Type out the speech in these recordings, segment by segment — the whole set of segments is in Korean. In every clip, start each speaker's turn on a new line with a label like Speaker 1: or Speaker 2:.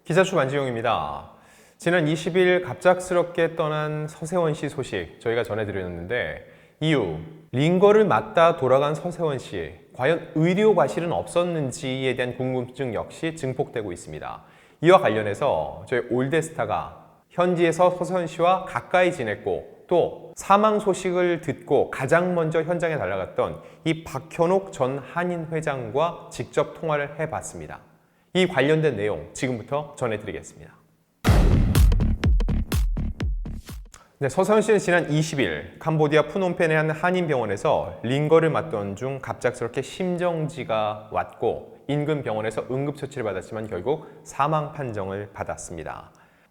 Speaker 1: 기자수 안지용입니다. 지난 20일 갑작스럽게 떠난 서세원 씨 소식 저희가 전해드렸는데 이후 링거를 맞다 돌아간 서세원 씨 과연 의료 과실은 없었는지에 대한 궁금증 역시 증폭되고 있습니다. 이와 관련해서 저희 올데스타가 현지에서 서세원 씨와 가까이 지냈고 또 사망 소식을 듣고 가장 먼저 현장에 달려갔던 이 박현옥 전 한인 회장과 직접 통화를 해봤습니다. 이 관련된 내용 지금부터 전해드리겠습니다. 네, 서세원 씨는 지난 20일 캄보디아 푸놈펜의 한 한인병원에서 링거를 맞던 중 갑작스럽게 심정지가 왔고 인근 병원에서 응급처치를 받았지만 결국 사망 판정을 받았습니다.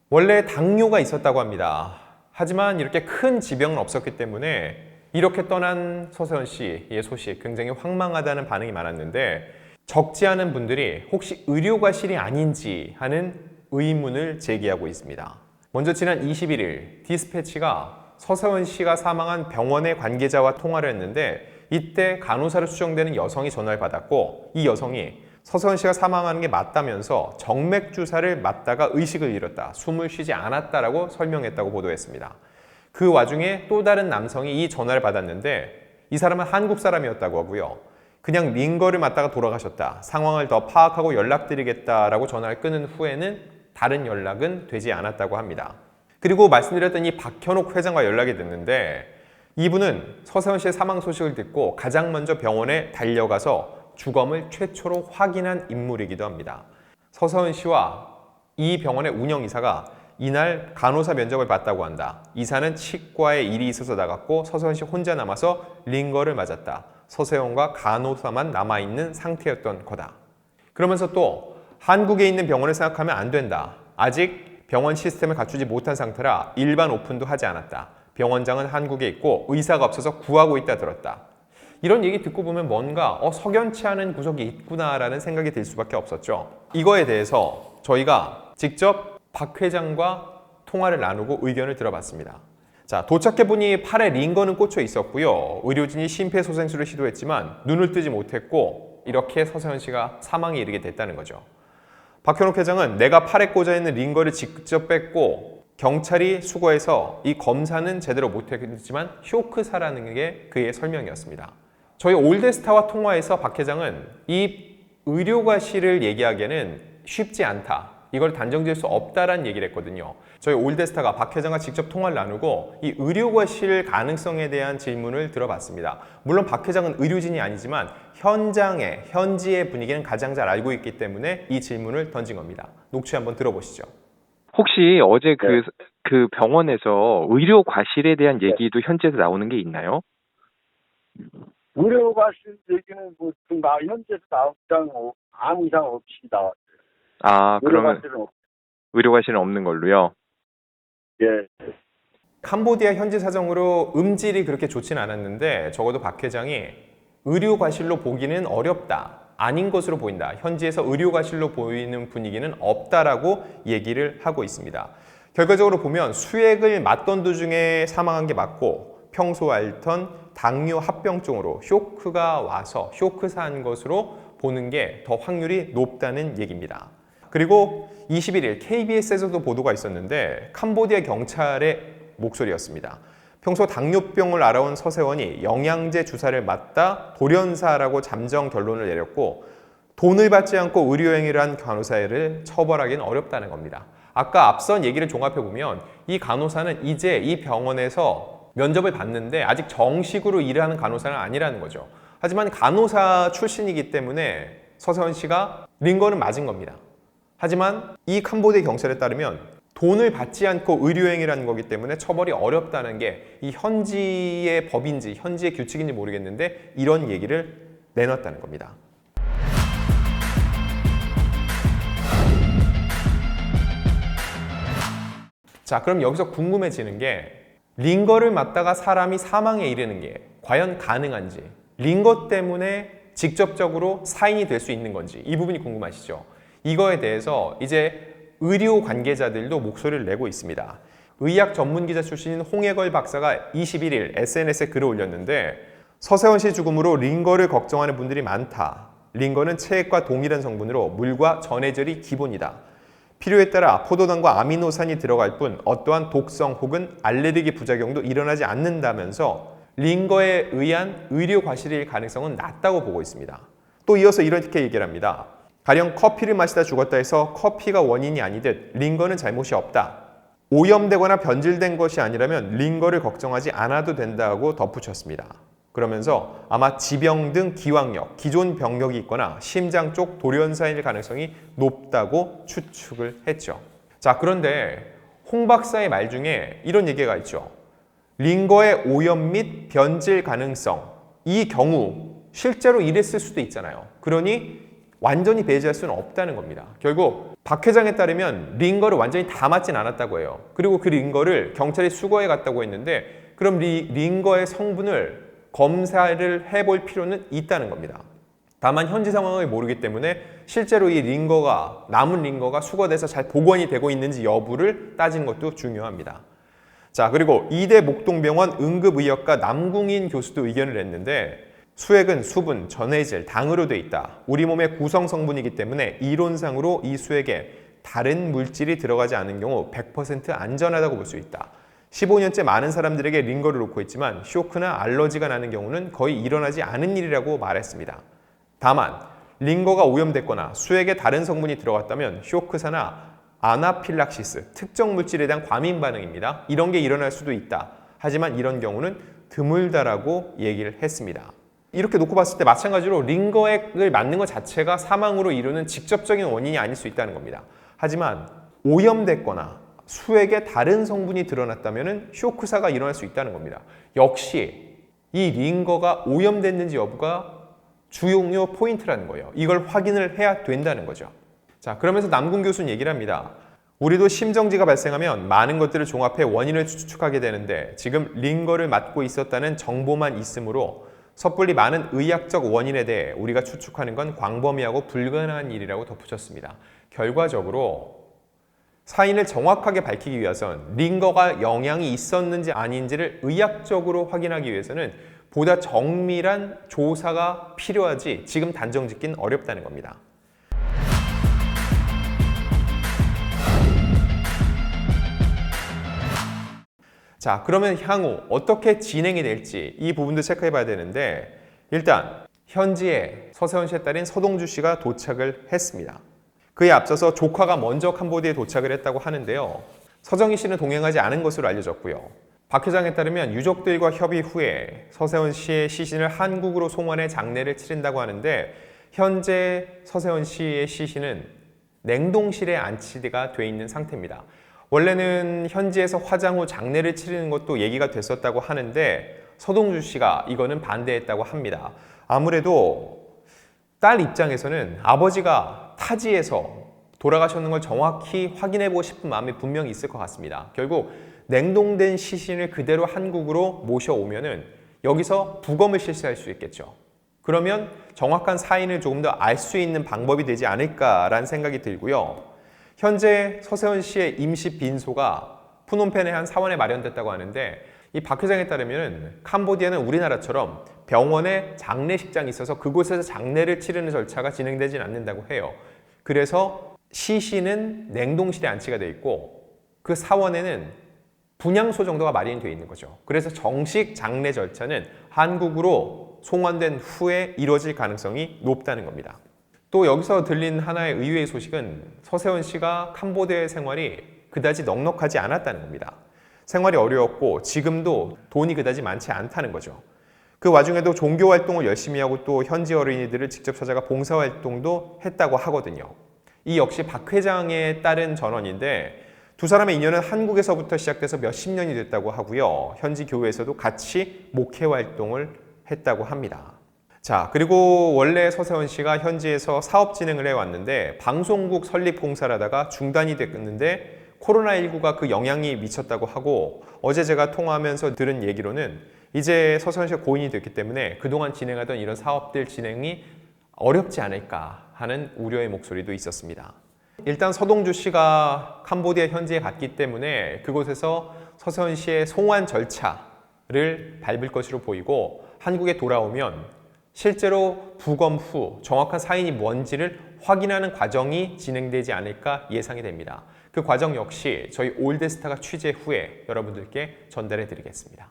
Speaker 1: 원래 당뇨가 있었다고 합니다. 하지만 이렇게 큰 지병은 없었기 때문에 이렇게 떠난 서세원 씨의 소식 굉장히 황망하다는 반응이 많았는데 적지 않은 분들이 혹시 의료과실이 아닌지 하는 의문을 제기하고 있습니다. 먼저 지난 21일 디스패치가 서세원 씨가 사망한 병원의 관계자와 통화를 했는데 이때 간호사로 추정되는 여성이 전화를 받았고 이 여성이 서세원 씨가 사망하는 게 맞다면서 정맥 주사를 맞다가 의식을 잃었다, 숨을 쉬지 않았다라고 설명했다고 보도했습니다. 그 와중에 또 다른 남성이 이 전화를 받았는데 이 사람은 한국 사람이었다고 하고요. 그냥 링거를 맞다가 돌아가셨다, 상황을 더 파악하고 연락드리겠다라고 전화를 끊은 후에는 다른 연락은 되지 않았다고 합니다. 그리고 말씀드렸던 이 박현옥 회장과 연락이 됐는데 이분은 서세원 씨의 사망 소식을 듣고 가장 먼저 병원에 달려가서 주검을 최초로 확인한 인물이기도 합니다. 서세원 씨와 이 병원의 운영이사가 이날 간호사 면접을 봤다고 한다. 이사는 치과에 일이 있어서 나갔고 서세원 씨 혼자 남아서 링거를 맞았다. 서세원과 간호사만 남아있는 상태였던 거다. 그러면서 또 한국에 있는 병원을 생각하면 안 된다. 아직 병원 시스템을 갖추지 못한 상태라 일반 오픈도 하지 않았다. 병원장은 한국에 있고 의사가 없어서 구하고 있다 들었다. 이런 얘기 듣고 보면 뭔가 석연치 않은 구석이 있구나라는 생각이 들 수밖에 없었죠. 이거에 대해서 저희가 직접 박 회장과 통화를 나누고 의견을 들어봤습니다. 자, 도착해보니 팔에 링거는 꽂혀 있었고요. 의료진이 심폐소생술을 시도했지만 눈을 뜨지 못했고 이렇게 서세원 씨가 사망에 이르게 됐다는 거죠. 박현옥 회장은 내가 팔에 꽂아있는 링거를 직접 뺐고 경찰이 수거해서 이 검사는 제대로 못했지만 쇼크사라는 게 그의 설명이었습니다. 저희 올데스타와 통화에서 박 회장은 이 의료과실을 얘기하기에는 쉽지 않다, 이걸 단정지을 수 없다라는 얘기를 했거든요. 저희 올데스타가 박 회장과 직접 통화를 나누고 이 의료과실 가능성에 대한 질문을 들어봤습니다. 물론 박 회장은 의료진이 아니지만 현지의 분위기는 가장 잘 알고 있기 때문에 이 질문을 던진 겁니다. 녹취 한번 들어보시죠.
Speaker 2: 혹시 어제 그 병원에서 의료 과실에 대한 얘기도 현지에서 나오는 게 있나요?
Speaker 3: 의료 과실 얘기는 현재에서 아무 이상 없이 나왔어요.
Speaker 2: 아, 그러면
Speaker 3: 과실은
Speaker 2: 의료 과실은 없는 걸로요?
Speaker 3: 예.
Speaker 1: 캄보디아 현지 사정으로 음질이 그렇게 좋진 않았는데 적어도 박 회장이 의료 과실로 보기는 어렵다, 아닌 것으로 보인다, 현지에서 의료 과실로 보이는 분위기는 없다라고 얘기를 하고 있습니다. 결과적으로 보면 수액을 맞던 도중에 사망한 게 맞고 평소 앓던 당뇨 합병증으로 쇼크가 와서 쇼크사한 것으로 보는 게 더 확률이 높다는 얘기입니다. 그리고 21일 KBS에서도 보도가 있었는데 캄보디아 경찰의 목소리였습니다. 평소 당뇨병을 알아온 서세원이 영양제 주사를 맞다 돌연사라고 잠정 결론을 내렸고 돈을 받지 않고 의료행위를 한 간호사를 처벌하기는 어렵다는 겁니다. 아까 앞선 얘기를 종합해보면 이 간호사는 이제 이 병원에서 면접을 봤는데 아직 정식으로 일을 하는 간호사는 아니라는 거죠. 하지만 간호사 출신이기 때문에 서세원 씨가 링거는 맞은 겁니다. 하지만 이 캄보디아 경찰에 따르면 돈을 받지 않고 의료행위라는 거기 때문에 처벌이 어렵다는 게 이 현지의 법인지 현지의 규칙인지 모르겠는데 이런 얘기를 내놨다는 겁니다. 자, 그럼 여기서 궁금해지는 게 링거를 맞다가 사람이 사망에 이르는 게 과연 가능한지, 링거 때문에 직접적으로 사인이 될 수 있는 건지 이 부분이 궁금하시죠? 이거에 대해서 이제 의료 관계자들도 목소리를 내고 있습니다. 의학 전문 기자 출신인 홍해걸 박사가 21일 SNS에 글을 올렸는데 서세원 씨 죽음으로 링거를 걱정하는 분들이 많다. 링거는 체액과 동일한 성분으로 물과 전해질이 기본이다. 필요에 따라 포도당과 아미노산이 들어갈 뿐 어떠한 독성 혹은 알레르기 부작용도 일어나지 않는다면서 링거에 의한 의료 과실일 가능성은 낮다고 보고 있습니다. 또 이어서 이렇게 얘기를 합니다. 가령 커피를 마시다 죽었다 해서 커피가 원인이 아니듯 링거는 잘못이 없다. 오염되거나 변질된 것이 아니라면 링거를 걱정하지 않아도 된다고 덧붙였습니다. 그러면서 아마 지병 등 기왕력, 기존 병력이 있거나 심장 쪽 돌연사일 가능성이 높다고 추측을 했죠. 자, 그런데 홍 박사의 말 중에 이런 얘기가 있죠. 링거의 오염 및 변질 가능성, 이 경우 실제로 이랬을 수도 있잖아요. 그러니 완전히 배제할 수는 없다는 겁니다. 결국 박 회장에 따르면 링거를 완전히 다 맞진 않았다고 해요. 그리고 그 링거를 경찰이 수거해 갔다고 했는데 그럼 링거의 성분을 검사를 해볼 필요는 있다는 겁니다. 다만 현지 상황을 모르기 때문에 실제로 이 링거가 남은 링거가 수거돼서 잘 복원이 되고 있는지 여부를 따지는 것도 중요합니다. 자, 그리고 이대 목동병원 응급의학과 남궁인 교수도 의견을 냈는데 수액은 수분, 전해질, 당으로 돼 있다. 우리 몸의 구성 성분이기 때문에 이론상으로 이 수액에 다른 물질이 들어가지 않은 경우 100% 안전하다고 볼 수 있다. 15년째 많은 사람들에게 링거를 놓고 있지만 쇼크나 알러지가 나는 경우는 거의 일어나지 않은 일이라고 말했습니다. 다만 링거가 오염됐거나 수액에 다른 성분이 들어갔다면 쇼크사나 아나필락시스, 특정 물질에 대한 과민 반응입니다. 이런 게 일어날 수도 있다. 하지만 이런 경우는 드물다라고 얘기를 했습니다. 이렇게 놓고 봤을 때 마찬가지로 링거액을 맞는 것 자체가 사망으로 이루는 직접적인 원인이 아닐 수 있다는 겁니다. 하지만 오염됐거나 수액에 다른 성분이 드러났다면 쇼크사가 일어날 수 있다는 겁니다. 역시 이 링거가 오염됐는지 여부가 중요 포인트라는 거예요. 이걸 확인을 해야 된다는 거죠. 자, 그러면서 남궁 교수는 얘기를 합니다. 우리도 심정지가 발생하면 많은 것들을 종합해 원인을 추측하게 되는데 지금 링거를 맞고 있었다는 정보만 있으므로 섣불리 많은 의학적 원인에 대해 우리가 추측하는 건 광범위하고 불가능한 일이라고 덧붙였습니다. 결과적으로 사인을 정확하게 밝히기 위해선 링거가 영향이 있었는지 아닌지를 의학적으로 확인하기 위해서는 보다 정밀한 조사가 필요하지 지금 단정 짓기는 어렵다는 겁니다. 자, 그러면 향후 어떻게 진행이 될지 이 부분도 체크해 봐야 되는데 일단 현지에 서세원 씨의 딸인 서동주 씨가 도착을 했습니다. 그에 앞서서 조카가 먼저 캄보디아에 도착을 했다고 하는데요. 서정희 씨는 동행하지 않은 것으로 알려졌고요. 박 회장에 따르면 유족들과 협의 후에 서세원 씨의 시신을 한국으로 송환해 장례를 치른다고 하는데 현재 서세원 씨의 시신은 냉동실에 안치가 돼 있는 상태입니다. 원래는 현지에서 화장 후 장례를 치르는 것도 얘기가 됐었다고 하는데 서동주 씨가 이거는 반대했다고 합니다. 아무래도 딸 입장에서는 아버지가 타지에서 돌아가셨는 걸 정확히 확인해보고 싶은 마음이 분명히 있을 것 같습니다. 결국 냉동된 시신을 그대로 한국으로 모셔오면은 여기서 부검을 실시할 수 있겠죠. 그러면 정확한 사인을 조금 더 알 수 있는 방법이 되지 않을까라는 생각이 들고요. 현재 서세원 씨의 임시 빈소가 푸놈펜의 한 사원에 마련됐다고 하는데 이 박 회장에 따르면 캄보디아는 우리나라처럼 병원에 장례식장이 있어서 그곳에서 장례를 치르는 절차가 진행되진 않는다고 해요. 그래서 시신은 냉동실에 안치가 돼 있고 그 사원에는 분향소 정도가 마련이 되어 있는 거죠. 그래서 정식 장례 절차는 한국으로 송환된 후에 이루어질 가능성이 높다는 겁니다. 또 여기서 들린 하나의 의외의 소식은 서세원 씨가 캄보디아의 생활이 그다지 넉넉하지 않았다는 겁니다. 생활이 어려웠고 지금도 돈이 그다지 많지 않다는 거죠. 그 와중에도 종교 활동을 열심히 하고 또 현지 어린이들을 직접 찾아가 봉사 활동도 했다고 하거든요. 이 역시 박 회장에 따른 전원인데 두 사람의 인연은 한국에서부터 시작돼서 몇십 년이 됐다고 하고요. 현지 교회에서도 같이 목회 활동을 했다고 합니다. 자, 그리고 원래 서세원 씨가 현지에서 사업 진행을 해왔는데 방송국 설립 공사를 하다가 중단이 됐는데 코로나19가 그 영향이 미쳤다고 하고 어제 제가 통화하면서 들은 얘기로는 이제 서세원 씨가 고인이 됐기 때문에 그동안 진행하던 이런 사업들 진행이 어렵지 않을까 하는 우려의 목소리도 있었습니다. 일단 서동주 씨가 캄보디아 현지에 갔기 때문에 그곳에서 서세원 씨의 송환 절차를 밟을 것으로 보이고 한국에 돌아오면 실제로 부검 후 정확한 사인이 뭔지를 확인하는 과정이 진행되지 않을까 예상이 됩니다. 그 과정 역시 저희 올드스타가 취재 후에 여러분들께 전달해 드리겠습니다.